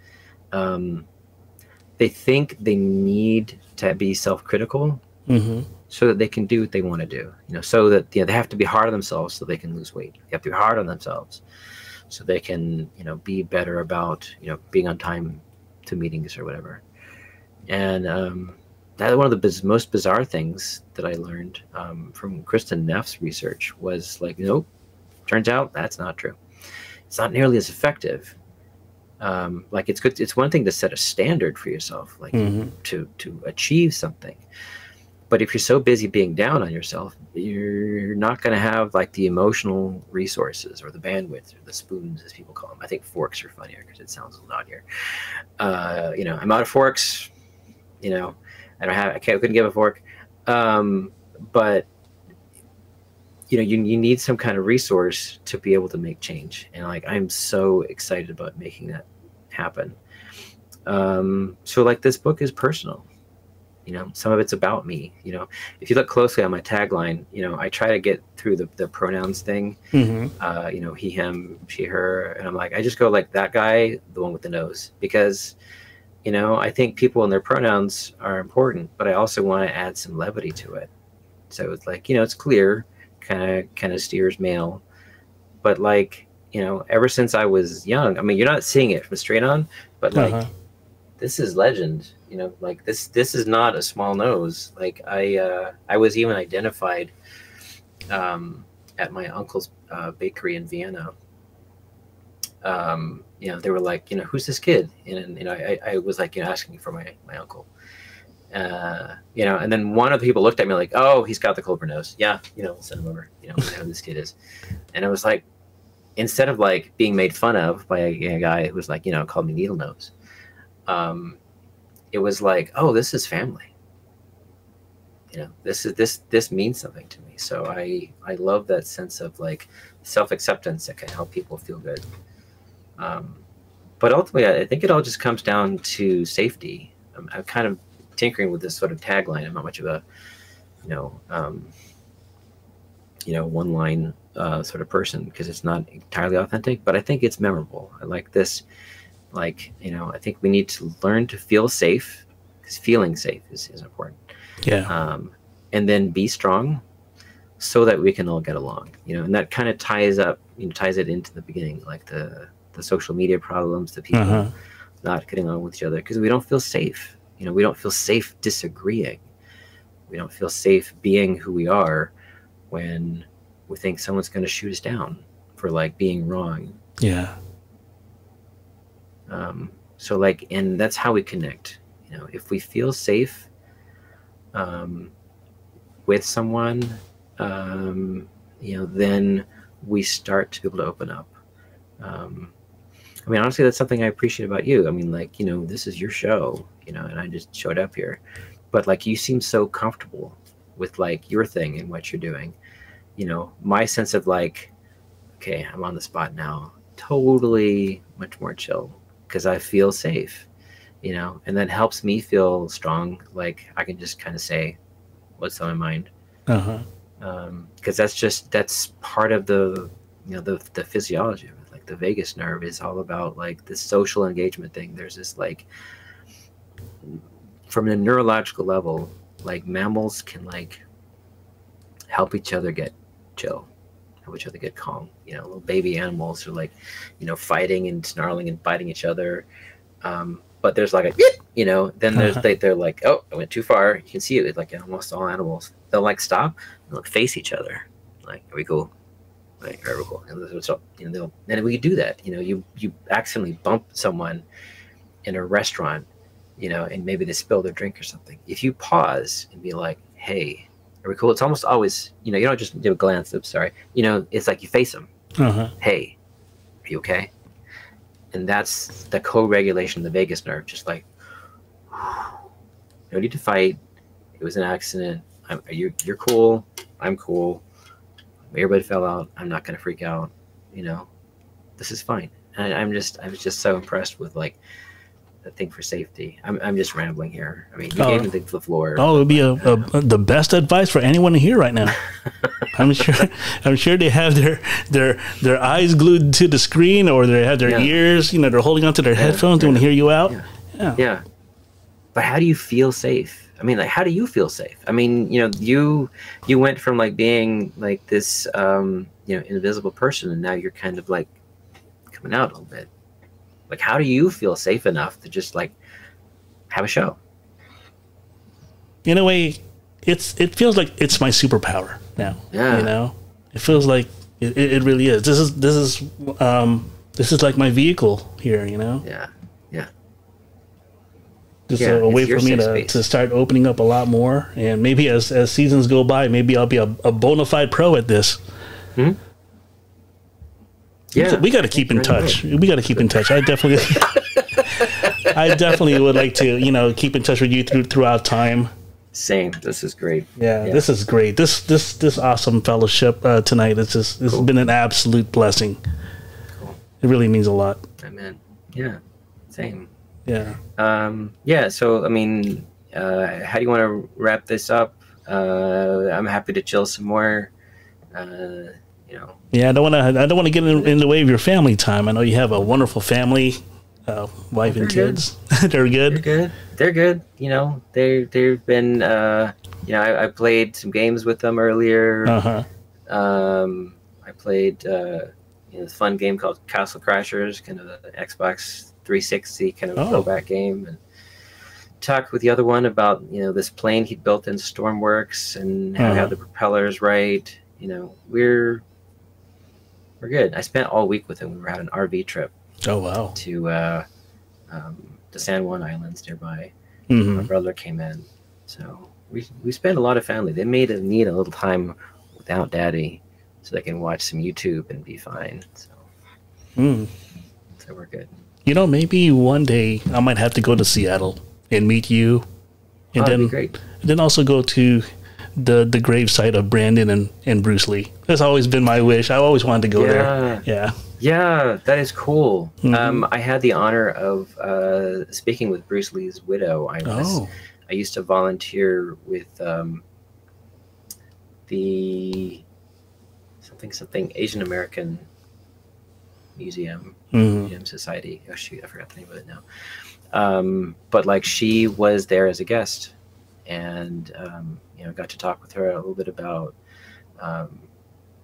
they think they need to be self-critical so that they can do what they want to do. You know, so that, you know, they have to be hard on themselves so they can lose weight. They have to be hard on themselves so they can, you know, be better about, you know, being on time to meetings or whatever. And that's one of the most bizarre things that I learned from Kristen Neff's research was like, nope, turns out that's not true. It's not nearly as effective. Like it's good. It's one thing to set a standard for yourself, like to achieve something. But if you're so busy being down on yourself, you're not going to have like the emotional resources or the bandwidth or the spoons, as people call them. I think forks are funnier because it sounds a little louder. You know, I'm out of forks. You know, I couldn't give a fork. But you know, you need some kind of resource to be able to make change. And like, I'm so excited about making that happen. So like this book is personal, you know, some of it's about me. You know, if you look closely on my tagline, you know, I try to get through the pronouns thing, you know, he, him, she, her. And I'm like, I just go like that guy, the one with the nose, because, you know, I think people and their pronouns are important, but I also want to add some levity to it. So it's like, you know, it's clear, kind of steers male, but like, you know, ever since I was young, I mean, you're not seeing it from straight on, but like, this is legend, you know, like this is not a small nose. Like I was even identified at my uncle's bakery in Vienna. You know, they were like, you know, who's this kid? And you know, I was like, you know, asking for my uncle. You know, and then one of the people looked at me like, oh, he's got the Kolber nose. Yeah, you know, we'll send him over. You know, we know who this kid is. And it was like, instead of like being made fun of by a guy who was like, you know, called me needle nose, it was like, oh, this is family. You know, this means something to me. So I love that sense of like self-acceptance that can help people feel good. But ultimately, I think it all just comes down to safety. I'm kind of tinkering with this sort of tagline. I'm not much of a, you know, one line sort of person because it's not entirely authentic, but I think it's memorable. I like this. Like, you know, I think we need to learn to feel safe because feeling safe is important. Yeah. And then be strong so that we can all get along, you know, and that kind of ties it into the beginning, like the social media problems, the people not getting along with each other because we don't feel safe. You know, we don't feel safe disagreeing. We don't feel safe being who we are when we think someone's going to shoot us down for like being wrong. Yeah. So like, and that's how we connect. You know, if we feel safe with someone, you know, then we start to be able to open up. I mean, honestly, that's something I appreciate about you. I mean, like, you know, this is your show, you know, and I just showed up here. but like you seem so comfortable with like your thing and what you're doing. You know, my sense of like, okay, I'm on the spot now, totally much more chill because I feel safe, you know, and that helps me feel strong. Like I can just kind of say what's on my mind. Because that's part of the, you know, the physiology of it. Like the vagus nerve is all about like this social engagement thing. There's this like, from a neurological level, like mammals can like help each other get chill, help each other get calm. You know, little baby animals are like, you know, fighting and snarling and biting each other. But there's like a, you know, then there's they're like, oh, I went too far. You can see it with like almost all animals. They'll like stop and like face each other. Like, are we cool? Like, are we cool? And so, you know, and we do that. You know, you accidentally bump someone in a restaurant, you know, and maybe they spill their drink or something. If you pause and be like, hey, are we cool? It's almost always, you know, you don't just do a glance. I'm sorry. You know, it's like you face them. Hey, are you okay? And that's the co-regulation of the vagus nerve. Just like, no need to fight. It was an accident. You're cool. I'm cool. Everybody fell out. I'm not going to freak out. You know, this is fine. And I was just so impressed with like the thing for safety. I'm just rambling here. I mean, you gave me the floor. Oh, it would be the best advice for anyone to hear right now. I'm sure they have their eyes glued to the screen, or they have their ears, you know, they're holding onto their headphones. They want to hear you out. Yeah. But how do you feel safe? I mean, like, how do you feel safe? I mean, you know, you went from like being like this, you know, invisible person, and now you're kind of like coming out a little bit. Like, how do you feel safe enough to just like have a show? In a way, it feels like it's my superpower now. Yeah. You know, it feels like it really is. This is like my vehicle here. You know. Yeah. Just a way for me to start opening up a lot more, and maybe as seasons go by, maybe I'll be a bona fide pro at this. Yeah, we got to keep in touch. We got to keep in touch. I definitely would like to, you know, keep in touch with you throughout time. Same. This is great. Yeah, this is great. This awesome fellowship tonight. This has been an absolute blessing. Cool. It really means a lot. Amen. Yeah. Same. Yeah. Yeah. So, I mean, how do you want to wrap this up? I'm happy to chill some more. You know. Yeah, I don't want to get in the way of your family time. I know you have a wonderful family, wife and kids. They're good. They're good. You know, they've been. You know, I played some games with them earlier. I played this fun game called Castle Crashers, kind of the Xbox 360 kind of throwback game, and talked with the other one about, you know, this plane he'd built in Stormworks and how to have the propellers right. You know, we're good. I spent all week with him. We were at an RV trip. Oh wow! To the San Juan Islands nearby. My brother came in, so we spent a lot of family. They made us need a little time without Daddy, so they can watch some YouTube and be fine. So, so we're good. You know, maybe one day I might have to go to Seattle and meet you, and that'd be great. And then also go to the gravesite of Brandon and Bruce Lee. That's always been my wish. I always wanted to go there. Yeah, that is cool. I had the honor of speaking with Bruce Lee's widow. I used to volunteer with the something Asian American Museum Society. Oh shoot, I forgot the name of it now. But like, she was there as a guest, and you know, got to talk with her a little bit about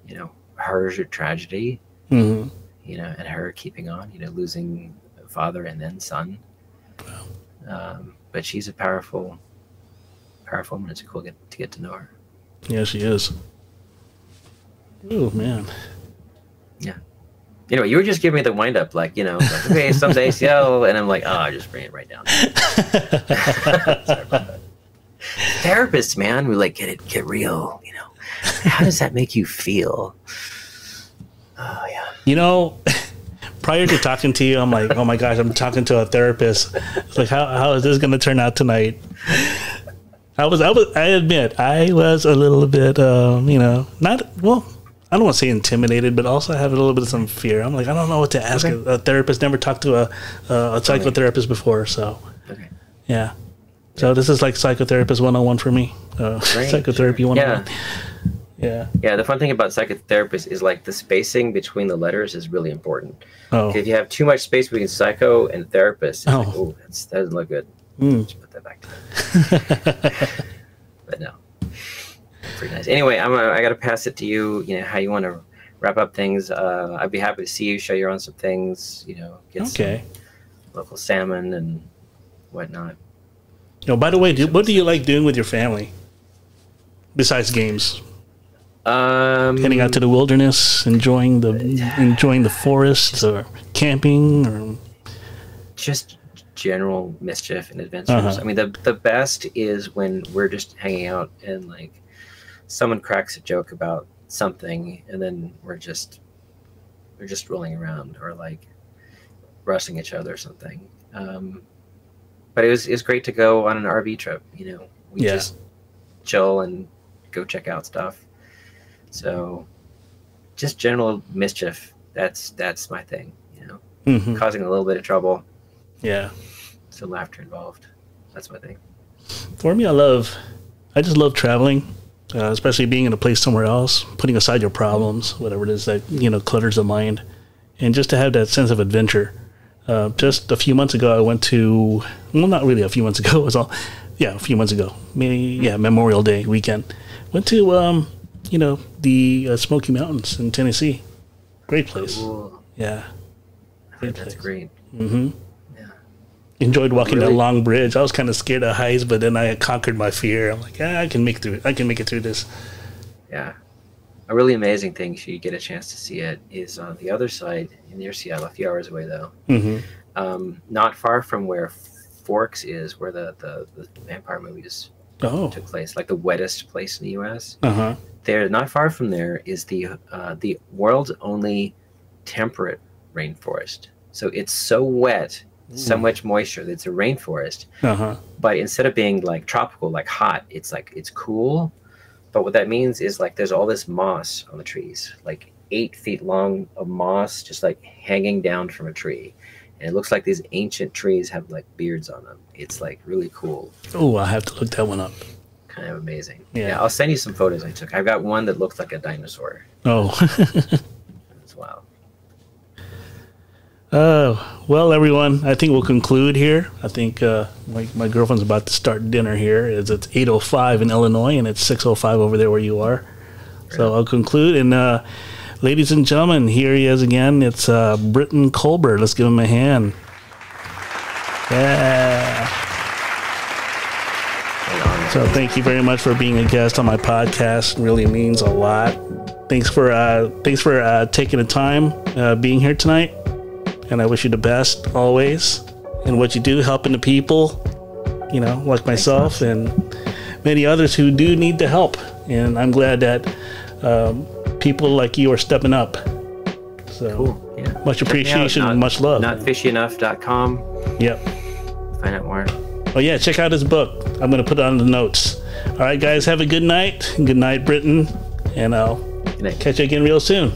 you know, her tragedy, you know, and her keeping on, you know, losing father and then son. But she's a powerful woman. It's cool to get to know her. Yeah, she is. Oh man. Yeah. You know, you were just giving me the wind up, like, you know, like, okay, someday Seattle, and I'm like, oh, I just bring it right down. Sorry about that. Therapists, man, we like get real. You know, how does that make you feel? Oh yeah. You know, prior to talking to you, I'm like, oh my gosh, I'm talking to a therapist. It's like, how is this going to turn out tonight? I admit, I was a little bit, not, well, I don't want to say intimidated, but also I have a little bit of some fear. I'm like, I don't know what to ask a therapist. Never talked to a psychotherapist before, so yeah. So this is like psychotherapist 101 for me. Psychotherapy 101. Yeah. The fun thing about psychotherapist is like the spacing between the letters is really important. Oh. If you have too much space between psycho and therapist, it's like, oh, that doesn't look good. Let's put that back to But no. Pretty nice. Anyway, I got to pass it to you. You know how you want to wrap up things. I'd be happy to see you, show you around some things. You know, get some local salmon and whatnot. By the way, what do you like doing with your family besides games? Heading out to the wilderness, enjoying the forest, or camping, or just general mischief and adventures. I mean, the best is when we're just hanging out and like someone cracks a joke about something, and then we're just rolling around or like rushing each other or something. But it was great to go on an RV trip. You know, we just chill and go check out stuff. So just general mischief. That's my thing. You know, causing a little bit of trouble. Yeah. Some laughter involved. That's my thing. For me, I just love traveling. Especially being in a place somewhere else, putting aside your problems, whatever it is that, clutters the mind, and just to have that sense of adventure. Just a few months ago, I went to, well, not really a few months ago, a few months ago, Memorial Day weekend. Went to, the Smoky Mountains in Tennessee. Great place. Cool. Yeah. That's great. Mm-hmm. Enjoyed walking that long bridge. I was kind of scared of heights, but then I conquered my fear. I'm like, I can make it through this. Yeah. A really amazing thing, if you get a chance to see it, is on the other side, near Seattle, a few hours away though. Not far from where Forks is, where the vampire movies took place, like the wettest place in the U.S. There, not far from there, is the world's only temperate rainforest. So it's so wet. So much moisture that it's a rainforest, but instead of being like tropical, like hot, it's cool. But what that means is like there's all this moss on the trees, like 8 feet long of moss just like hanging down from a tree, and it looks like these ancient trees have like beards on them. It's like really cool. Oh, I'll have to look that one up. Kind of amazing. Yeah, I'll send you some photos I took. I've got one that looks like a dinosaur. Oh. That's wild. Well, everyone, I think we'll conclude here. I think my girlfriend's about to start dinner here. It's 8:05 in Illinois, and it's 6:05 over there where you are. So I'll conclude. And ladies and gentlemen, here he is again. It's Briton Kolber. Let's give him a hand. Yeah. So thank you very much for being a guest on my podcast. It really means a lot. Thanks for taking the time being here tonight. And I wish you the best always in what you do, helping the people, like myself and many others who do need the help. And I'm glad that people like you are stepping up. So cool. Yeah. Much appreciation and much love. Notfishyenough.com. Yep. Find out more. Oh, yeah. Check out his book. I'm going to put it on the notes. All right, guys. Have a good night. Good night, Briton. And I'll catch you again real soon.